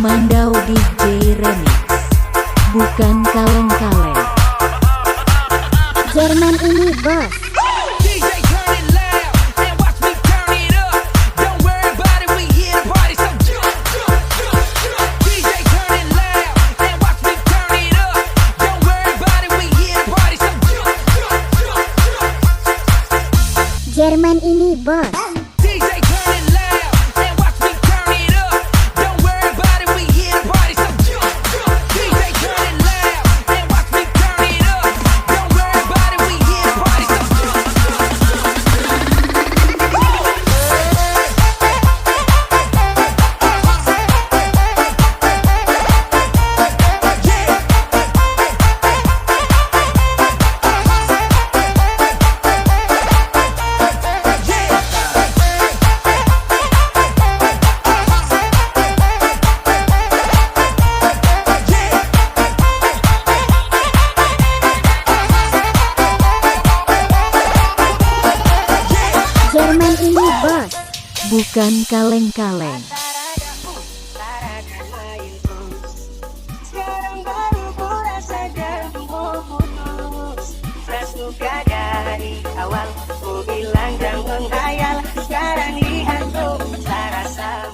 Mandauw DJ Remix, bukan kaleng-kaleng. Jerman ini bos. Jerman ini bos. Jerman ini bos, bukan kaleng-kaleng. Sekarang baru ku rasa janjimu putus. Suka dari awal ku bilang jangan menghayal. Sekarang lihat tuh, saya rasa